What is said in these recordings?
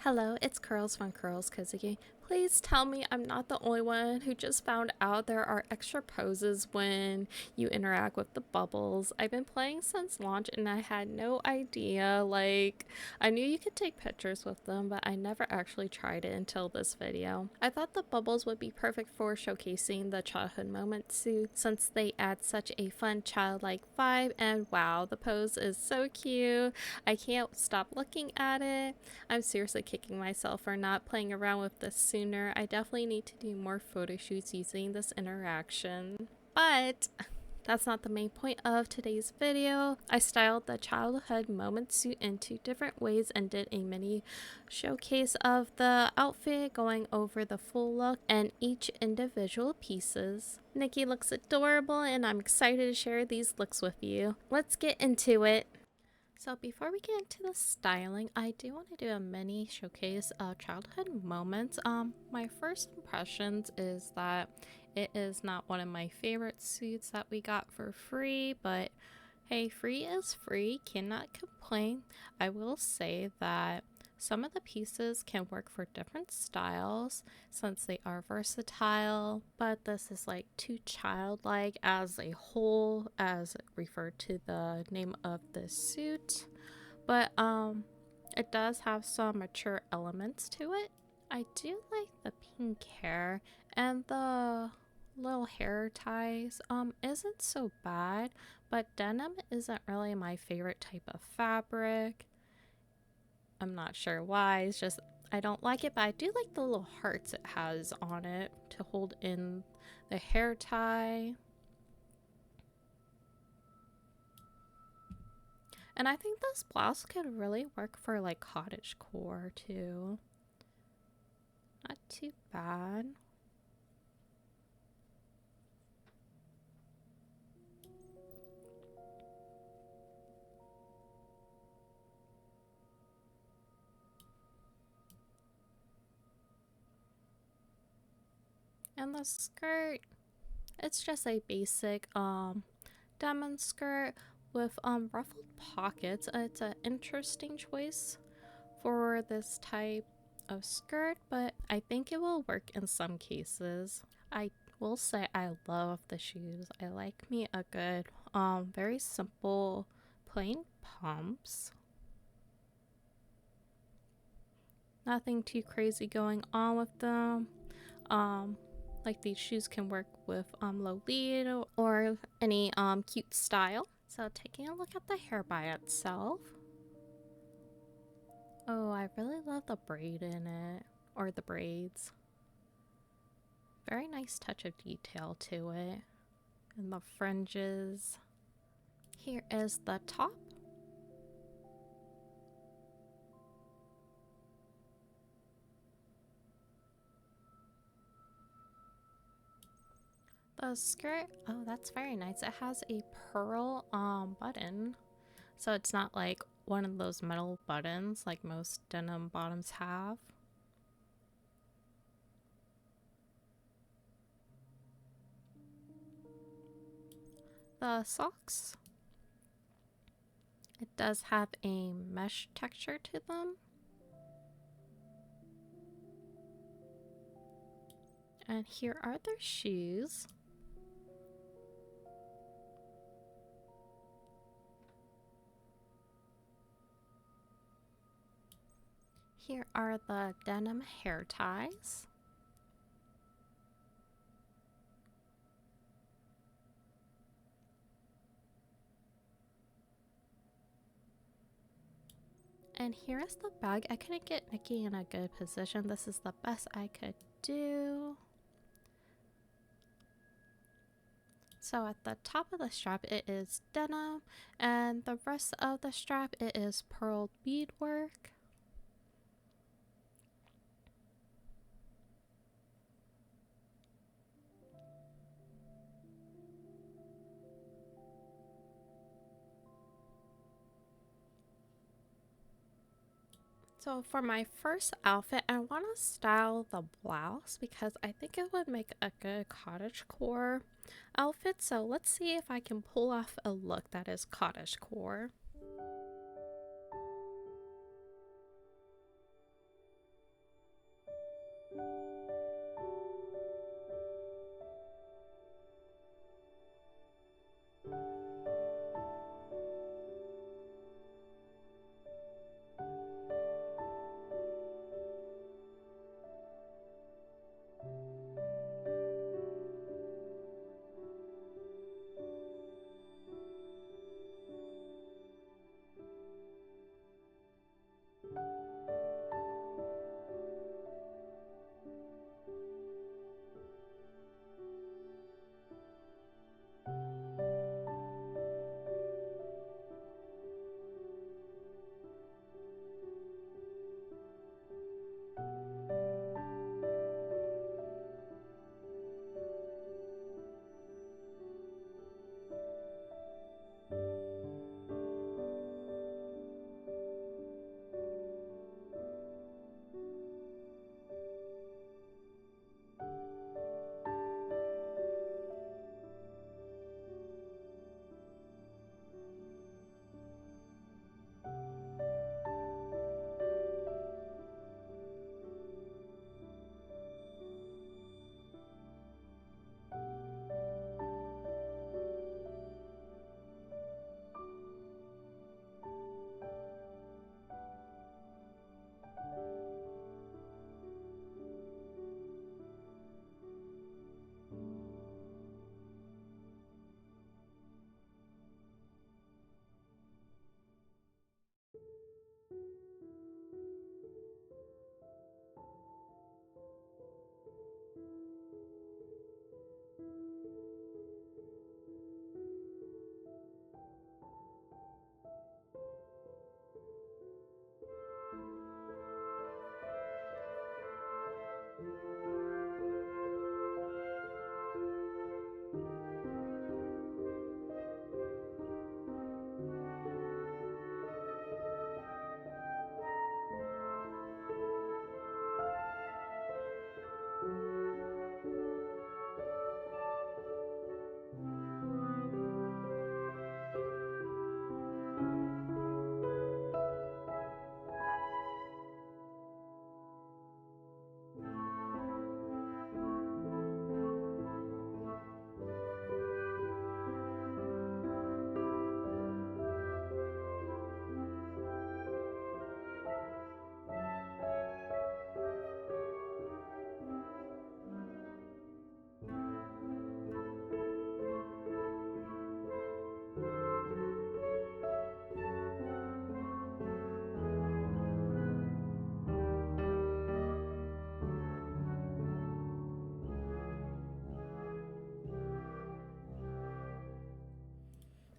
Hello, it's Curls from Curls Kozuki. Please tell me I'm not the only one who just found out there are extra poses when you interact with the bubbles. I've been playing since launch and I had no idea. I knew you could take pictures with them, but I never actually tried it until this video. I thought the bubbles would be perfect for showcasing the childhood moment suit since they add such a fun childlike vibe, and wow, the pose is so cute. I can't stop looking at it. I'm seriously kicking myself for not playing around with this sooner. I definitely need to do more photo shoots using this interaction. But that's not the main point of today's video. I styled the childhood moment suit in 2 different ways and did a mini showcase of the outfit, going over the full look and each individual pieces. Nikki looks adorable and I'm excited to share these looks with you. Let's get into it. So before we get into the styling, I do want to do a mini showcase of childhood moments. My first impressions is that it is not one of my favorite suits that we got for free, but hey, free is free, cannot complain. I will say that some of the pieces can work for different styles since they are versatile, but this is like too childlike as a whole, as referred to the name of the suit. But it does have some mature elements to it. I do like the pink hair, and the little hair ties isn't so bad, but denim isn't really my favorite type of fabric. I'm not sure why, it's just I don't like it, but I do like the little hearts it has on it to hold in the hair tie. And I think this blouse could really work for like cottagecore too. Not too bad. And the skirt, it's just a basic denim skirt with ruffled pockets. It's an interesting choice for this type of skirt, but I think it will work in some cases. I will say I love the shoes. I like me a good very simple plain pumps. Nothing too crazy going on with them. Like these shoes can work with Lolita or any cute style. So taking a look at the hair by itself. Oh, I really love the braid in it, or the braids. Very nice touch of detail to it. And the fringes. Here is the top. The skirt, oh, that's very nice. It has a pearl button, so it's not like one of those metal buttons like most denim bottoms have. The socks, it does have a mesh texture to them. And here are their shoes. Here are the denim hair ties. And here is the bag. I couldn't get Nikki in a good position. This is the best I could do. So at the top of the strap it is denim, and the rest of the strap it is pearl beadwork. So for my first outfit, I want to style the blouse because I think it would make a good cottagecore outfit. So let's see if I can pull off a look that is cottagecore.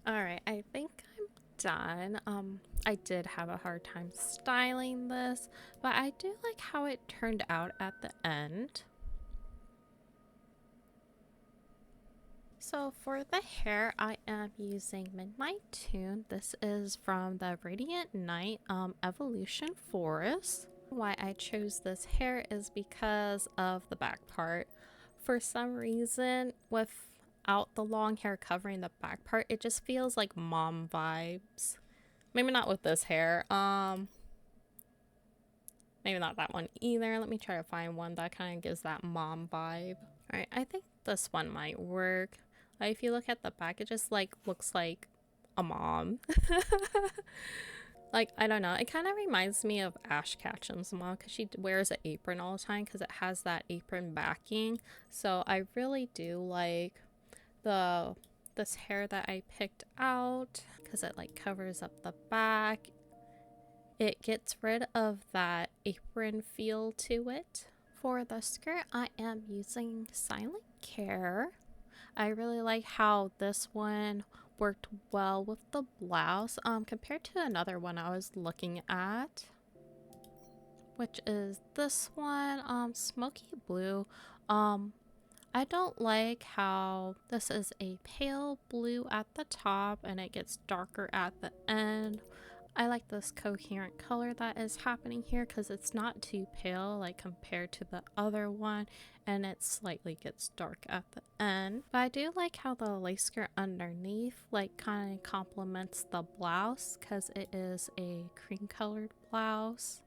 Alright, I think I'm done. I did have a hard time styling this, but I do like how it turned out at the end. So for the hair, I am using Midnight Tune. This is from the Radiant Night Evolution Forest. Why I chose this hair is because of the back part. For some reason, without the long hair covering the back part, it just feels like mom vibes. Maybe not with this hair. Maybe not that one either. Let me try to find one that kind of gives that mom vibe. Alright, I think this one might work. If you look at the back, it just like looks like a mom. Like, I don't know, it kind of reminds me of Ash Ketchum's mom because she wears an apron all the time because it has that apron backing. So I really do like this hair that I picked out because it like covers up the back. It gets rid of that apron feel to it. For the skirt, I am using Silent Care. I really like how this one worked well with the blouse compared to another one I was looking at, which is this one, smoky blue. I don't like how this is a pale blue at the top and it gets darker at the end. I like this coherent color that is happening here because it's not too pale like compared to the other one, and it slightly gets dark at the end. But I do like how the lace skirt underneath like kind of complements the blouse because it is a cream colored blouse.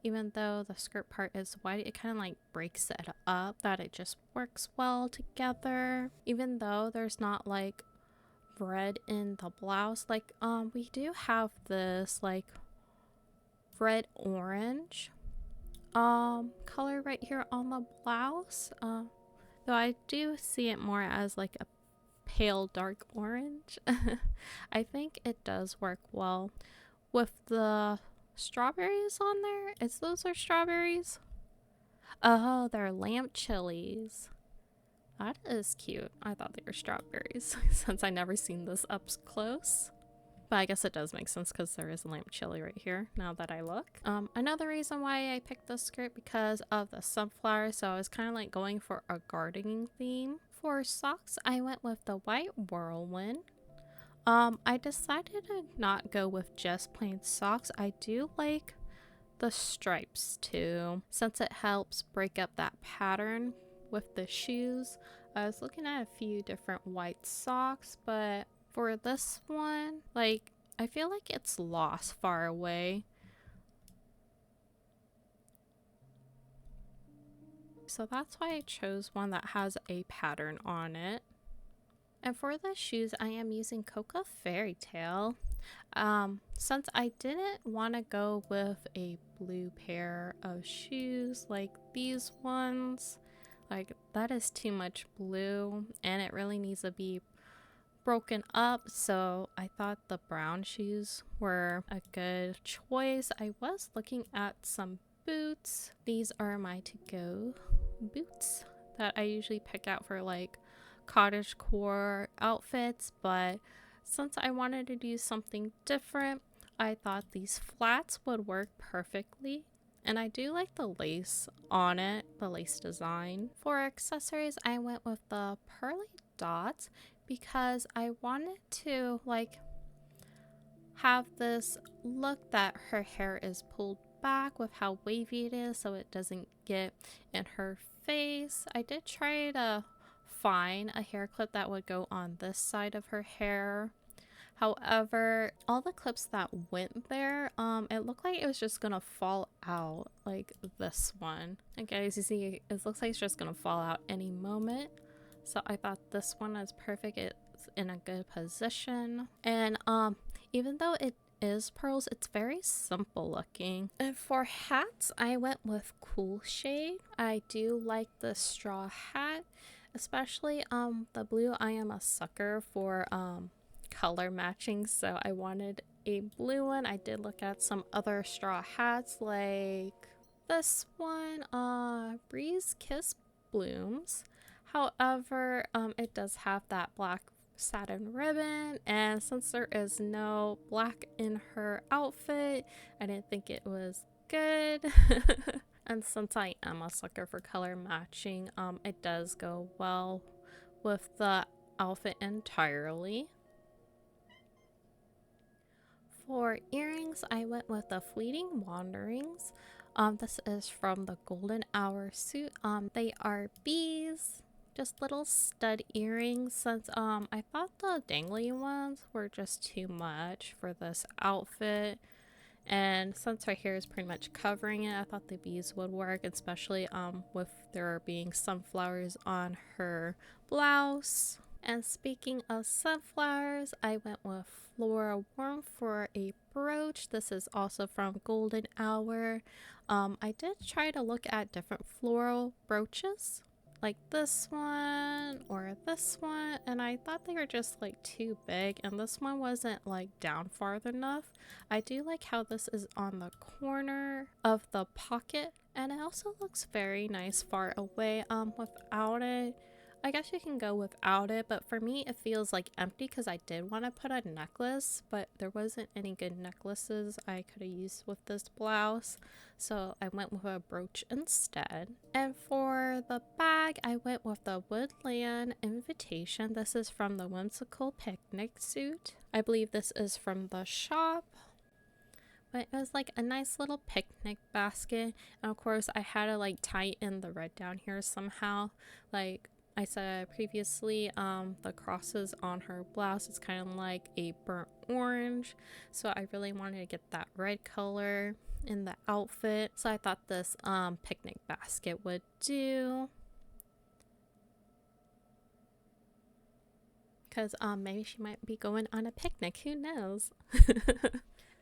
Even though the skirt part is white, it kind of like breaks it up that it just works well together. Even though there's not like red in the blouse, like we do have this like red orange color right here on the blouse, though I do see it more as like a pale dark orange. I think it does work well with the strawberries on there. Those are strawberries. Oh, they're lamp chilies. That is cute. I thought they were strawberries since I never seen this up close. But I guess it does make sense because there is a lamp chili right here now that I look. Another reason why I picked this skirt because of the sunflower, so I was kind of like going for a gardening theme. For socks, I went with the white whirlwind. I decided to not go with just plain socks. I do like the stripes too, since it helps break up that pattern with the shoes. I was looking at a few different white socks, but for this one, like, I feel like it's lost far away. So that's why I chose one that has a pattern on it. And for the shoes, I am using Coca Fairy Tale. Since I didn't want to go with a blue pair of shoes like these ones, like that is too much blue and it really needs to be broken up, so I thought the brown shoes were a good choice. I was looking at some boots. These are my to-go boots that I usually pick out for like cottagecore outfits, but since I wanted to do something different, I thought these flats would work perfectly. And I do like the lace on it, the lace design. For accessories, I went with the pearly dots because I wanted to like have this look that her hair is pulled back with how wavy it is so it doesn't get in her face. I did try to find a hair clip that would go on this side of her hair. However, all the clips that went there, it looked like it was just gonna fall out, like this one. And guys, you see, it looks like it's just gonna fall out any moment. So I thought this one is perfect. It's in a good position. And even though it is pearls, it's very simple looking. And for hats, I went with Cool Shade. I do like the straw hat, especially the blue. I am a sucker for color matching, so I wanted a blue one. I did look at some other straw hats like this one, Breeze Kiss Blooms. However, it does have that black satin ribbon, and since there is no black in her outfit, I didn't think it was good. And since I am a sucker for color matching, it does go well with the outfit entirely. For earrings, I went with the Fleeting Wanderings. This is from the Golden Hour suit. They are bees, just little stud earrings, since I thought the dangly ones were just too much for this outfit. And since her hair is pretty much covering it, I thought the bees would work, especially with there being sunflowers on her blouse. And speaking of sunflowers, I went with Flora Worm for a brooch. This is also from Golden Hour. I did try to look at different floral brooches, like this one or this one, and I thought they were just like too big, and this one wasn't like down far enough. I do like how this is on the corner of the pocket, and it also looks very nice far away. Without it, I guess you can go without it, but for me it feels like empty because I did want to put a necklace, but there wasn't any good necklaces I could have used with this blouse, so I went with a brooch instead. And for the bag, I went with the Woodland Invitation. This is from the Whimsical Picnic suit. I believe this is from the shop. But it was like a nice little picnic basket, and of course I had to like tie in the red down here somehow. Like, I said previously, the crosses on her blouse is kind of like a burnt orange, so I really wanted to get that red color in the outfit. So I thought this picnic basket would do, because maybe she might be going on a picnic, who knows.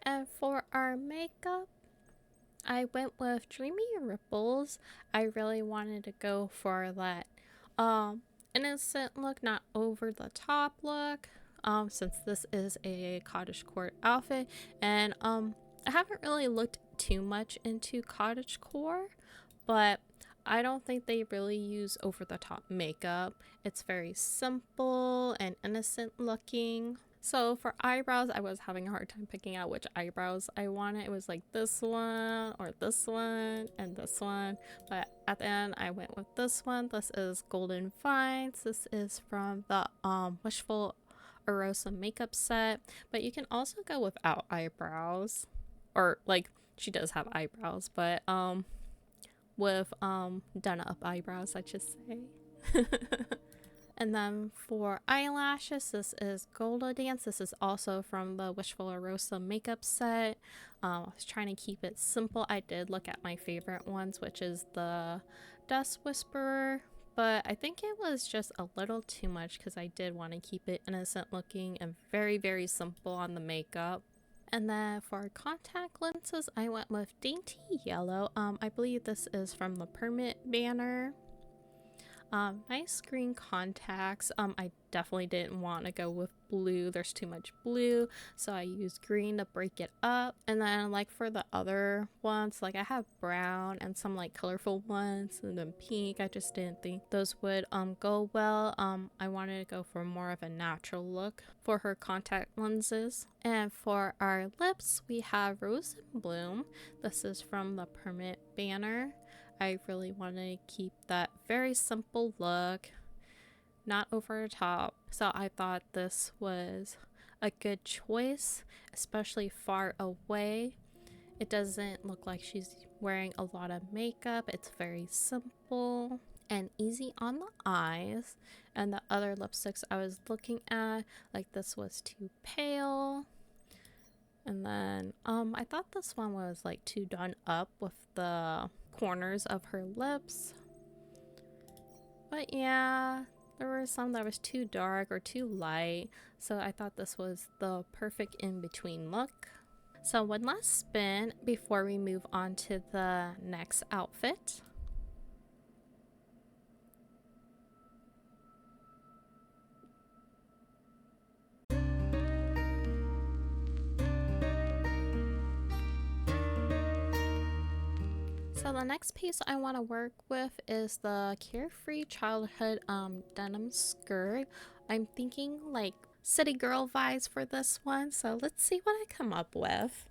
And for our makeup, I went with Dreamy Ripples. I really wanted to go for that innocent look, not over the top look, since this is a cottagecore outfit. And I haven't really looked too much into cottagecore, but I don't think they really use over the top makeup. It's very simple and innocent looking. So for eyebrows, I was having a hard time picking out which eyebrows I wanted. It was like this one or this one and this one. But at the end, I went with this one. This is Golden Vines. This is from the Wishful Arosa makeup set. But you can also go without eyebrows. Or like, she does have eyebrows, but with done up eyebrows, I should say. And then for eyelashes, this is Golden Dance. This is also from the Wishful Arosa makeup set. I was trying to keep it simple. I did look at my favorite ones, which is the Dust Whisperer, but I think it was just a little too much because I did want to keep it innocent looking and very, very simple on the makeup. And then for contact lenses, I went with Dainty Yellow. I believe this is from the Permit banner. Nice green contacts. I definitely didn't want to go with blue. There's too much blue, so I used green to break it up. And then like for the other ones, like I have brown and some like colorful ones and then pink. I just didn't think those would go well. I wanted to go for more of a natural look for her contact lenses. And for our lips, we have Rose and Bloom. This is from the Permit banner. I really wanted to keep that very simple look, not over the top. So I thought this was a good choice, especially far away. It doesn't look like she's wearing a lot of makeup. It's very simple and easy on the eyes. And the other lipsticks I was looking at, like this was too pale. And then I thought this one was like too done up with the corners of her lips. But yeah, there were some that was too dark or too light. So I thought this was the perfect in-between look. So one last spin before we move on to the next outfit. So the next piece I want to work with is the Carefree Childhood denim skirt. I'm thinking like city girl vibes for this one, so let's see what I come up with.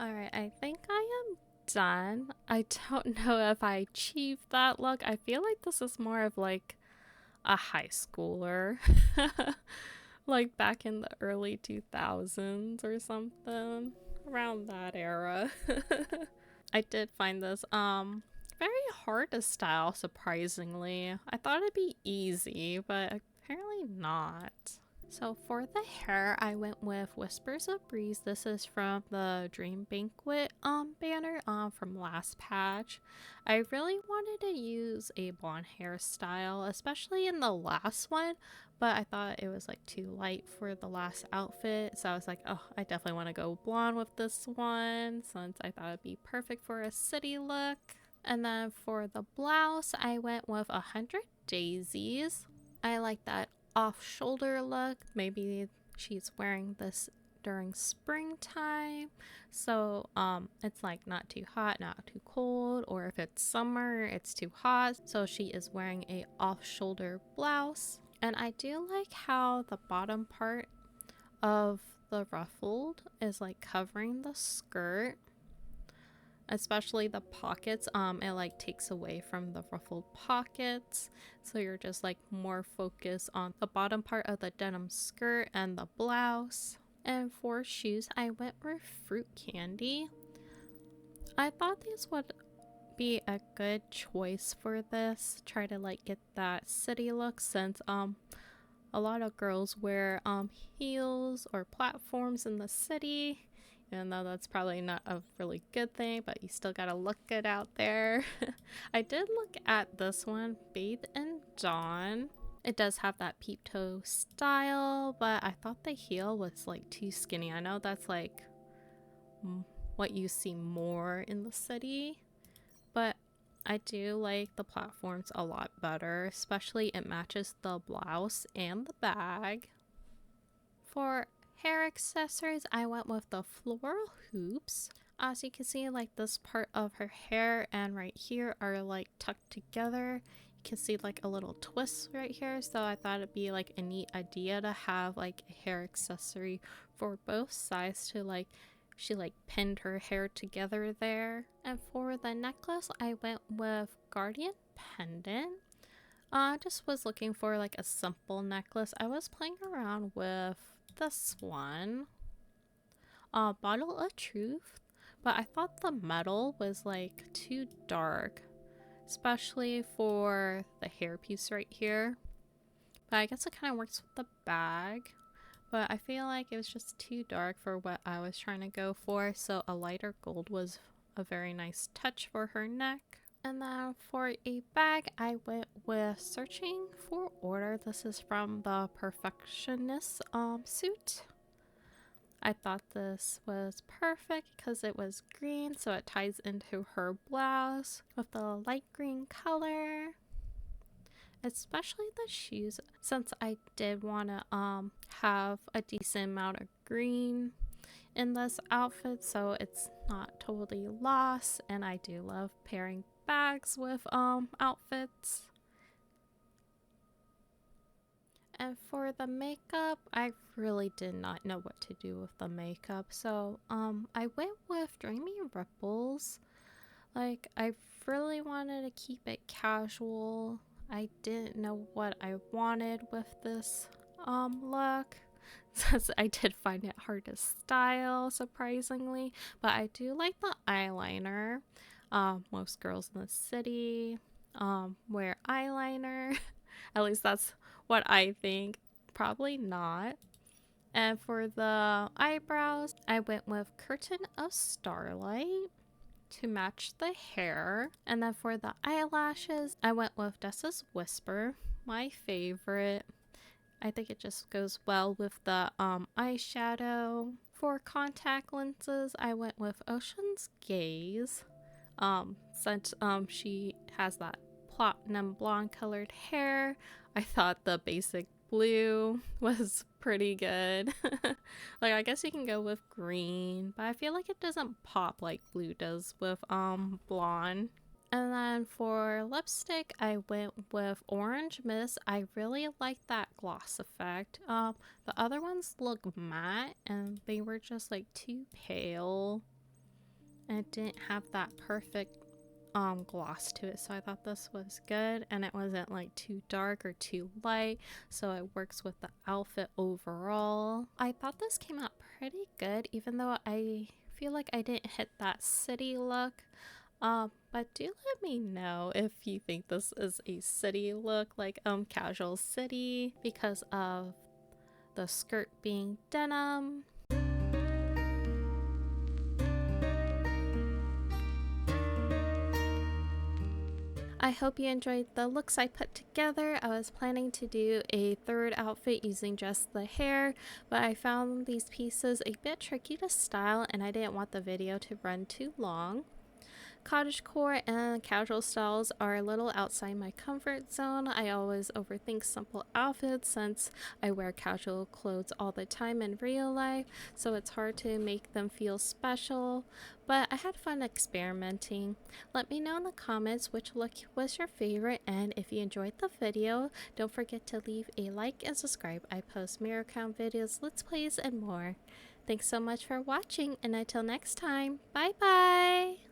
Alright, I think I am done. I don't know if I achieved that look. I feel like this is more of like a high schooler. Like back in the early 2000s or something. Around that era. I did find this very hard to style, surprisingly. I thought it'd be easy, but apparently not. So for the hair, I went with Whispers of Breeze. This is from the Dream Banquet banner from last patch. I really wanted to use a blonde hairstyle, especially in the last one, but I thought it was like too light for the last outfit. So I was like, oh, I definitely want to go blonde with this one since I thought it'd be perfect for a city look. And then for the blouse, I went with 100 Daisies. I like that off-shoulder look. Maybe she's wearing this during springtime, so it's like not too hot, not too cold, or if it's summer, it's too hot. So she is wearing a off-shoulder blouse. And I do like how the bottom part of the ruffled is like covering the skirt, especially the pockets. It like takes away from the ruffled pockets, so you're just like more focused on the bottom part of the denim skirt and the blouse. And for shoes, I went with Fruit Candy. I thought these would be a good choice for this. Try to like get that city look, since a lot of girls wear heels or platforms in the city, even though that's probably not a really good thing, but you still gotta look good out there. I did look at this one, Bathe in Dawn. It does have that peep toe style, but I thought the heel was like too skinny. I know that's like what you see more in the city, but I do like the platforms a lot better, especially it matches the blouse and the bag. For hair accessories, I went with the floral hoops. As you can see, like this part of her hair and right here are like tucked together. You can see like a little twist right here, so I thought it'd be like a neat idea to have like a hair accessory for both sides to like she like pinned her hair together there. And for the necklace, I went with Guardian Pendant. I just was looking for like a simple necklace. I was playing around with this one, Bottle of Truth, but I thought the metal was like too dark, especially for the hairpiece right here. But I guess it kind of works with the bag. But I feel like it was just too dark for what I was trying to go for, so a lighter gold was a very nice touch for her neck. And then for a bag, I went with Searching for Order. This is from the Perfectionist suit. I thought this was perfect because it was green, so it ties into her blouse with the light green color. Especially the shoes, since I did want to have a decent amount of green in this outfit, so it's not totally lost. And I do love pairing bags with outfits. And for the makeup, I really did not know what to do with the makeup, so I went with Dreamy Ripples. Like, I really wanted to keep it casual. I didn't know what I wanted with this look, since I did find it hard to style, surprisingly. But I do like the eyeliner. Most girls in the city wear eyeliner. At least that's what I think. Probably not. And for the eyebrows, I went with Curtain of Starlight to match the hair. And then for the eyelashes, I went with Dessa's Whisper, my favorite. I think it just goes well with the eyeshadow. For contact lenses, I went with Ocean's Gaze, since she has that platinum blonde colored hair. I thought the basic blue was pretty good. Like, I guess you can go with green, but I feel like it doesn't pop like blue does with blonde. And then for lipstick, I went with Orange Mist. I really like that gloss effect. The other ones look matte and they were just like too pale. and it didn't have that perfect gloss to it, so I thought this was good, and it wasn't like too dark or too light, so it works with the outfit overall. I thought this came out pretty good, even though I feel like I didn't hit that city look. But do let me know if you think this is a city look, like casual city, because of the skirt being denim. I hope you enjoyed the looks I put together. I was planning to do a third outfit using just the hair, but I found these pieces a bit tricky to style and I didn't want the video to run too long. Cottagecore and casual styles are a little outside my comfort zone. I always overthink simple outfits since I wear casual clothes all the time in real life, so it's hard to make them feel special, but I had fun experimenting. Let me know in the comments which look was your favorite, and if you enjoyed the video, don't forget to leave a like and subscribe. I post mirror count videos, let's plays, and more. Thanks so much for watching, and until next time, bye bye!